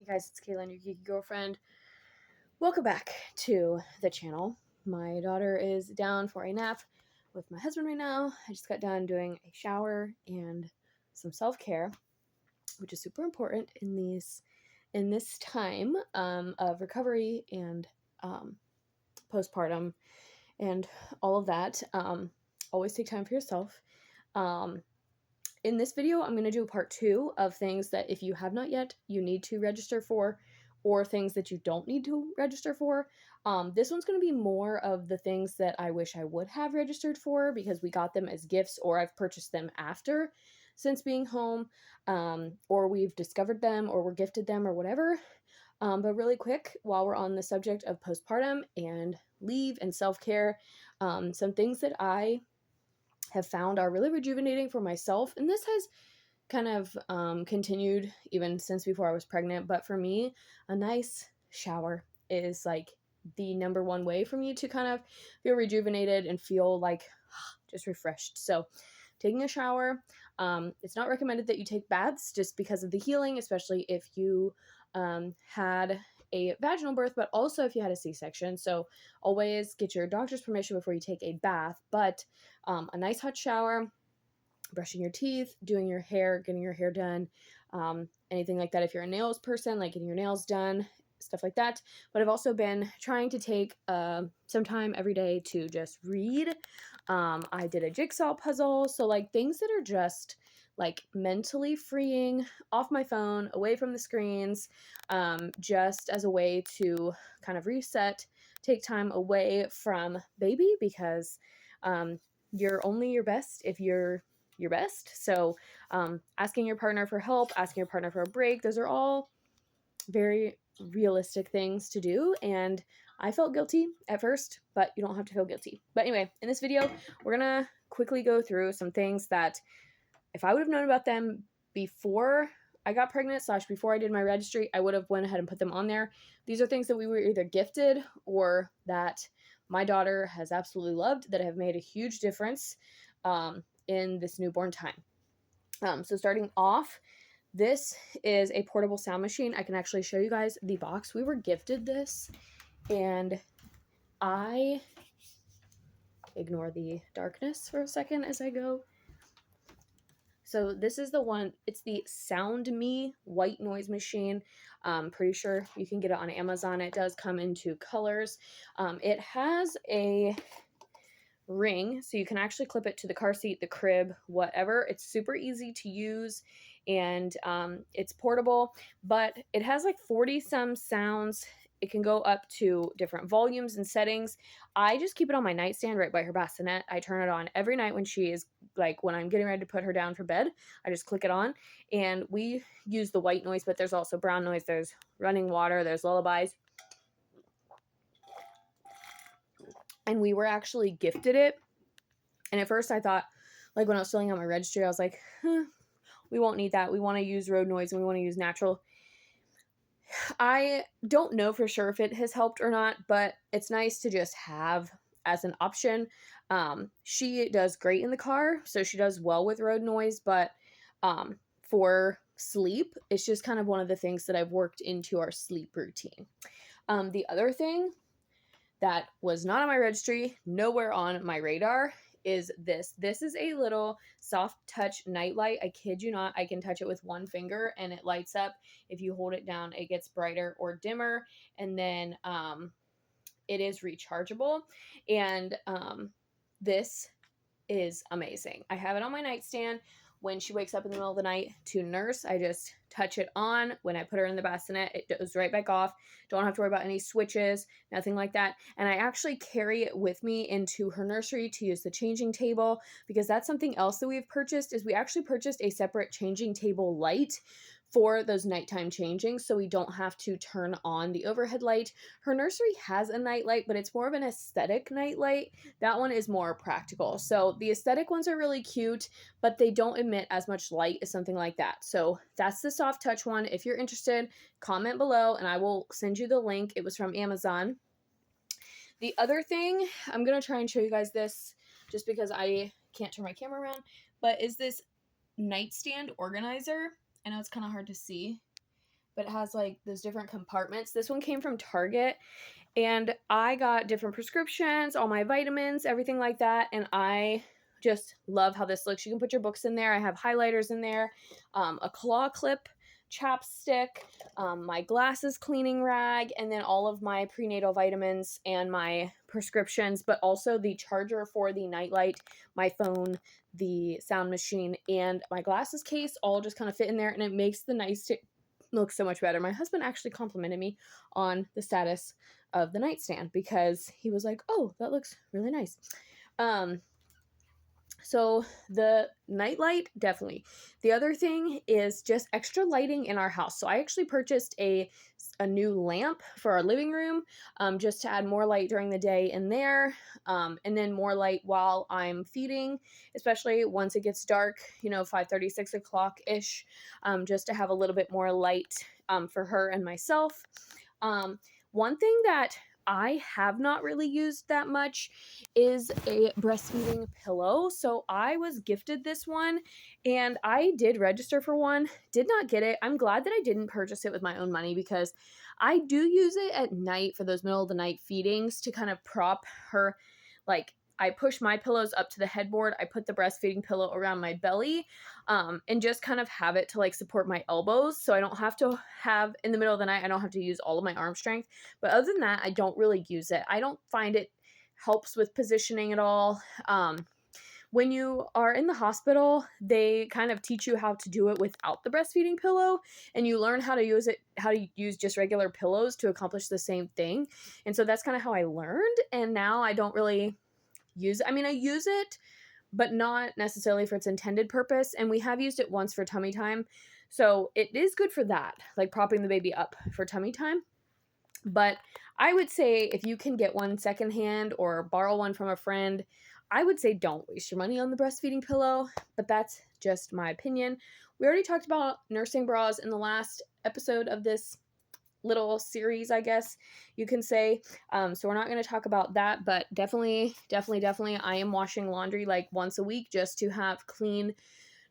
guys, it's Kaylin, your geeky girlfriend. Welcome back to the channel. My daughter is down for a nap with my husband right now. I just got done doing a shower and some self-care, which is super important in this time of recovery and postpartum and all of that. Always take time for yourself. In this video, I'm going to do a part 2 of things that if you have not yet, you need to register for, or things that you don't need to register for. This one's going to be more of the things that I wish I would have registered for because we got them as gifts, or I've purchased them after since being home, or we've discovered them, or were gifted them, or whatever. But really quick, while we're on the subject of postpartum and leave and self-care, some things that I have found are really rejuvenating for myself, and this has kind of continued even since before I was pregnant, but for me, a nice shower is like the number one way for me to kind of feel rejuvenated and feel like just refreshed. So taking a shower, it's not recommended that you take baths just because of the healing, especially if you had a vaginal birth, but also if you had a C-section. So always get your doctor's permission before you take a bath, but a nice hot shower, brushing your teeth, doing your hair, getting your hair done, anything like that. If you're a nails person, like getting your nails done, stuff like that. But I've also been trying to take some time every day to just read. I did a jigsaw puzzle. So like things that are just like mentally freeing, off my phone, away from the screens, just as a way to kind of reset, take time away from baby, because you're only your best if you're your best. So asking your partner for help, asking your partner for a break, those are all very realistic things to do. And I felt guilty at first, but you don't have to feel guilty. But anyway, in this video, we're going to quickly go through some things that if I would have known about them before I got pregnant / before I did my registry, I would have went ahead and put them on there. These are things that we were either gifted or that my daughter has absolutely loved, that have made a huge difference in this newborn time. So starting off, this is a portable sound machine. I can actually show you guys the box. We were gifted this, and I ignore the darkness for a second as I go. So this is the one, it's the Sound Me white noise machine. Pretty sure you can get it on Amazon. It does come in 2 colors. It has a ring, so you can actually clip it to the car seat, the crib, whatever. It's super easy to use, and it's portable, but it has like 40 some sounds. It can go up to different volumes and settings. I just keep it on my nightstand right by her bassinet. I turn it on every night when she is like, when I'm getting ready to put her down for bed, I just click it on, and we use the white noise, but there's also brown noise, there's running water, there's lullabies. And we were actually gifted it. And at first I thought, like when I was filling out my registry, I was like, we won't need that. We want to use road noise and we want to use natural. I don't know for sure if it has helped or not, but it's nice to just have as an option. She does great in the car, so she does well with road noise, but for sleep, it's just kind of one of the things that I've worked into our sleep routine. The other thing that was not on my registry, nowhere on my radar, is this. This is a little soft touch nightlight. I kid you not, I can touch it with one finger and it lights up. If you hold it down, it gets brighter or dimmer, and then it is rechargeable, and this is amazing. I have it on my nightstand. When she wakes up in the middle of the night to nurse, I just touch it on. When I put her in the bassinet, it goes right back off. Don't have to worry about any switches, nothing like that. And I actually carry it with me into her nursery to use the changing table, because that's something else that we've purchased, is we actually purchased a separate changing table light for those nighttime changing, so we don't have to turn on the overhead light. Her nursery has a night light, but it's more of an aesthetic night light. That one is more practical. So the aesthetic ones are really cute, but they don't emit as much light as something like that. So that's the soft touch one. If you're interested, comment below and I will send you the link. It was from Amazon. The other thing, I'm going to try and show you guys this just because I can't turn my camera around, but is this nightstand organizer. I know it's kind of hard to see, but it has like those different compartments. This one came from Target, and I got different prescriptions, all my vitamins, everything like that, and I just love how this looks. You can put your books in there. I have highlighters in there, a claw clip, chapstick, my glasses cleaning rag, and then all of my prenatal vitamins and my prescriptions, but also the charger for the nightlight, my phone, the sound machine, and my glasses case all just kind of fit in there, and it makes the nightstand look so much better. My husband actually complimented me on the status of the nightstand because he was like, "Oh, that looks really nice." So the nightlight, definitely. The other thing is just extra lighting in our house. So I actually purchased a new lamp for our living room, just to add more light during the day in there, and then more light while I'm feeding, especially once it gets dark, 5:30, 6 o'clock ish, just to have a little bit more light for her and myself. One thing that I have not really used that much is a breastfeeding pillow. So I was gifted this one, and I did register for one, did not get it. I'm glad that I didn't purchase it with my own money because I do use it at night for those middle of the night feedings to kind of prop her. Like, I push my pillows up to the headboard. I put the breastfeeding pillow around my belly, and just kind of have it to like support my elbows. So I don't have to have, in the middle of the night, I don't have to use all of my arm strength. But other than that, I don't really use it. I don't find it helps with positioning at all. When you are in the hospital, they kind of teach you how to do it without the breastfeeding pillow, and you learn how to use just regular pillows to accomplish the same thing. And so that's kind of how I learned. And now I don't really use it. I mean, I use it, but not necessarily for its intended purpose. And we have used it once for tummy time. So it is good for that, like propping the baby up for tummy time. But I would say if you can get one secondhand or borrow one from a friend, I would say don't waste your money on the breastfeeding pillow, but that's just my opinion. We already talked about nursing bras in the last episode of this little series, I guess you can say. So we're not going to talk about that, but definitely, I am washing laundry like once a week just to have clean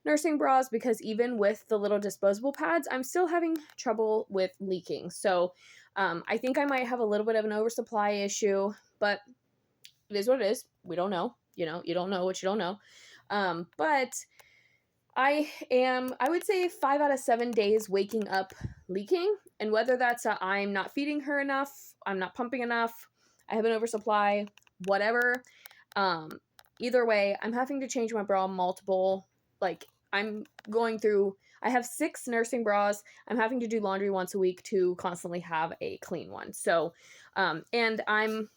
nursing bras, because even with the little disposable pads, I'm still having trouble with leaking. So I think I might have a little bit of an oversupply issue, but it is what it is. We don't know. You don't know what you don't know. But I would say 5 out of 7 days waking up leaking. And whether that's I'm not feeding her enough, I'm not pumping enough, I have an oversupply, whatever. Either way, I'm having to change my bra multiple, like I have 6 nursing bras. I'm having to do laundry once a week to constantly have a clean one. So, and I'm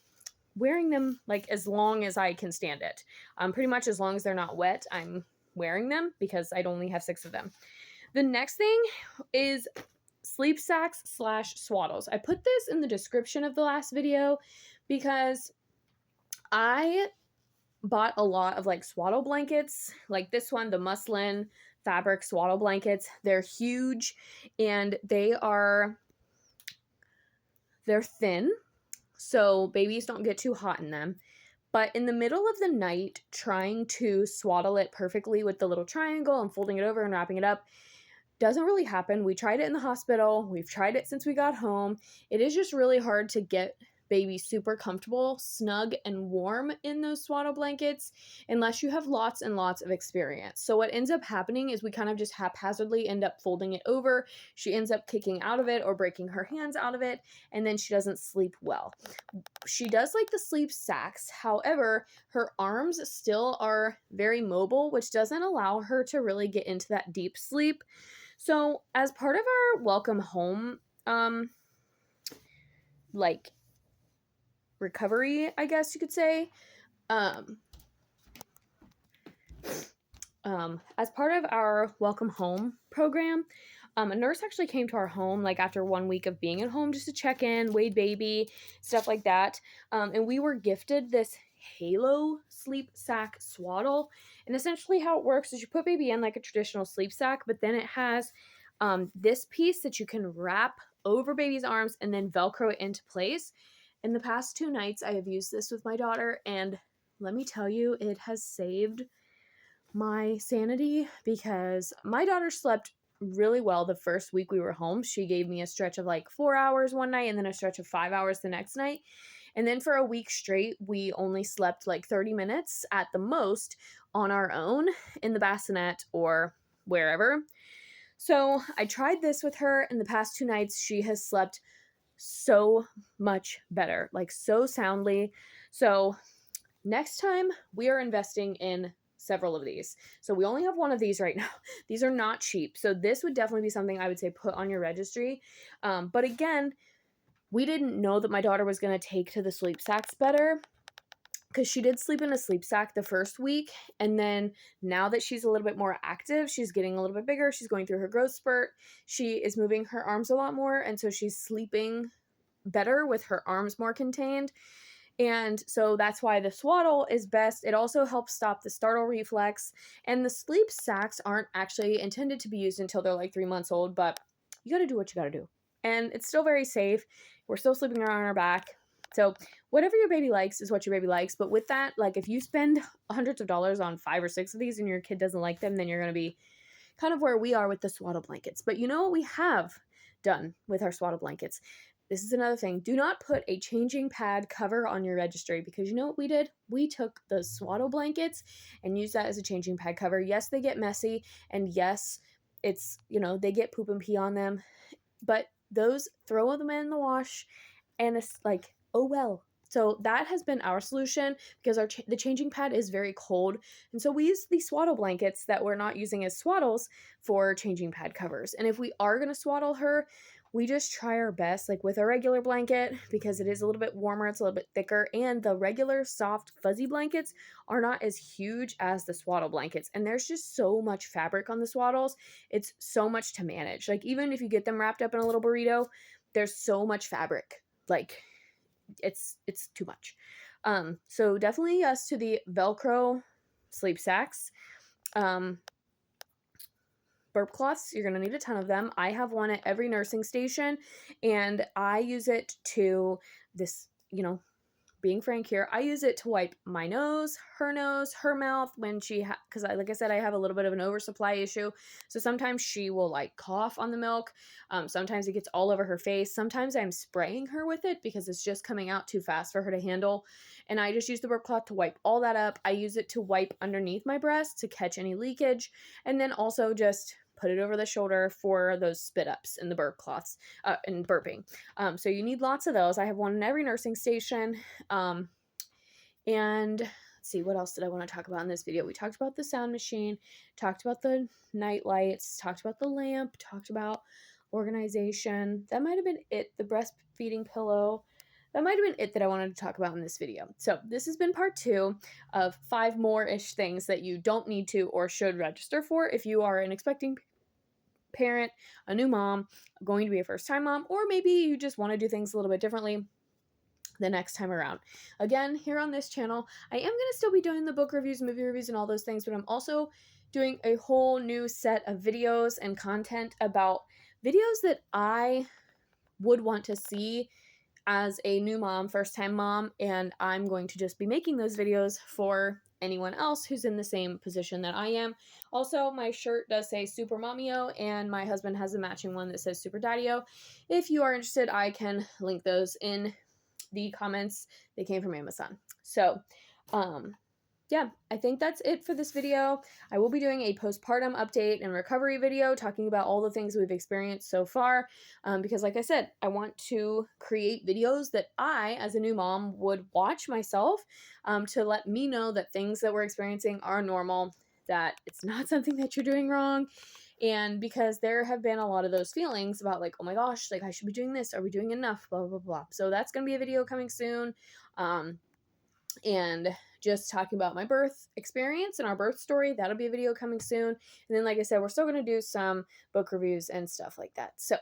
wearing them like as long as I can stand it. Pretty much as long as they're not wet, I'm wearing them because I'd only have 6 of them. The next thing is sleep sacks / swaddles. I put this in the description of the last video because I bought a lot of like swaddle blankets, like this one, the muslin fabric swaddle blankets. They're huge and they're thin, so babies don't get too hot in them. But in the middle of the night, trying to swaddle it perfectly with the little triangle and folding it over and wrapping it up doesn't really happen. We tried it in the hospital. We've tried it since we got home. It is just really hard to get baby super comfortable, snug, and warm in those swaddle blankets unless you have lots and lots of experience. So what ends up happening is we kind of just haphazardly end up folding it over. She ends up kicking out of it or breaking her hands out of it, and then she doesn't sleep well. She does like the sleep sacks. However, her arms still are very mobile, which doesn't allow her to really get into that deep sleep. So as part of our welcome home, like recovery, I guess you could say, as part of our welcome home program, a nurse actually came to our home like after 1 week of being at home just to check in, weigh baby, stuff like that. And we were gifted this Halo sleep sack swaddle. And essentially how it works is you put baby in like a traditional sleep sack, but then it has this piece that you can wrap over baby's arms and then Velcro it into place. In the past 2 nights, I have used this with my daughter, and let me tell you, it has saved my sanity because my daughter slept really well the first week we were home. She gave me a stretch of like 4 hours one night and then a stretch of 5 hours the next night. And then for a week straight, we only slept like 30 minutes at the most on our own in the bassinet or wherever. So I tried this with her, and the past 2 nights she has slept so much better, like so soundly. So next time we are investing in several of these. So we only have one of these right now. These are not cheap. So this would definitely be something I would say put on your registry. But again, we didn't know that my daughter was going to take to the sleep sacks better, because she did sleep in a sleep sack the first week. And then now that she's a little bit more active, she's getting a little bit bigger. She's going through her growth spurt. She is moving her arms a lot more. And so she's sleeping better with her arms more contained. And so that's why the swaddle is best. It also helps stop the startle reflex. And the sleep sacks aren't actually intended to be used until they're like 3 months old, but you got to do what you got to do. And it's still very safe. We're still sleeping around on our back. So whatever your baby likes is what your baby likes. But with that, like if you spend hundreds of dollars on 5 or 6 of these and your kid doesn't like them, then you're going to be kind of where we are with the swaddle blankets. But you know what we have done with our swaddle blankets? This is another thing. Do not put a changing pad cover on your registry, because you know what we did? We took the swaddle blankets and used that as a changing pad cover. Yes, they get messy, and yes, it's, they get poop and pee on them, but those, throw them in the wash and it's like, oh well. So that has been our solution, because the changing pad is very cold. And so we use these swaddle blankets that we're not using as swaddles for changing pad covers. And if we are going to swaddle her, we just try our best, like with a regular blanket, because it is a little bit warmer, it's a little bit thicker, and the regular soft fuzzy blankets are not as huge as the swaddle blankets. And there's just so much fabric on the swaddles. It's so much to manage. Like even if you get them wrapped up in a little burrito, there's so much fabric. Like it's too much. So definitely yes to the Velcro sleep sacks. Burp cloths, you're going to need a ton of them. I have one at every nursing station, and I use it to being frank here, I use it to wipe my nose, her mouth when she, because like I said, I have a little bit of an oversupply issue. So sometimes she will like cough on the milk. Sometimes it gets all over her face. Sometimes I'm spraying her with it because it's just coming out too fast for her to handle. And I just use the burp cloth to wipe all that up. I use it to wipe underneath my breast to catch any leakage. And then also just put it over the shoulder for those spit ups in the burp cloths and burping. So you need lots of those. I have one in every nursing station. And let's see, what else did I want to talk about in this video? We talked about the sound machine, talked about the night lights, talked about the lamp, talked about organization. That might have been it. The breastfeeding pillow. That might have been it that I wanted to talk about in this video. So this has been part 2 of 5 more-ish things that you don't need to or should register for if you are an expecting parent, a new mom, going to be a first-time mom, or maybe you just want to do things a little bit differently the next time around. Again, here on this channel, I am going to still be doing the book reviews, movie reviews, and all those things, but I'm also doing a whole new set of videos and content about videos that I would want to see as a new mom, first-time mom, and I'm going to just be making those videos for anyone else who's in the same position that I am. Also, my shirt does say Super Mommy-O, and my husband has a matching one that says Super Daddy-O. If you are interested, I can link those in the comments. They came from Amazon. So, yeah, I think that's it for this video. I will be doing a postpartum update and recovery video talking about all the things we've experienced so far, because like I said, I want to create videos that I, as a new mom, would watch myself to let me know that things that we're experiencing are normal, that it's not something that you're doing wrong. And because there have been a lot of those feelings about like, oh my gosh, like I should be doing this. Are we doing enough? Blah, blah, blah. So that's going to be a video coming soon. And just talking about my birth experience and our birth story. That'll be a video coming soon. And then, like I said, we're still going to do some book reviews and stuff like that. So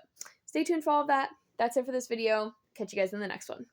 stay tuned for all of that. That's it for this video. Catch you guys in the next one.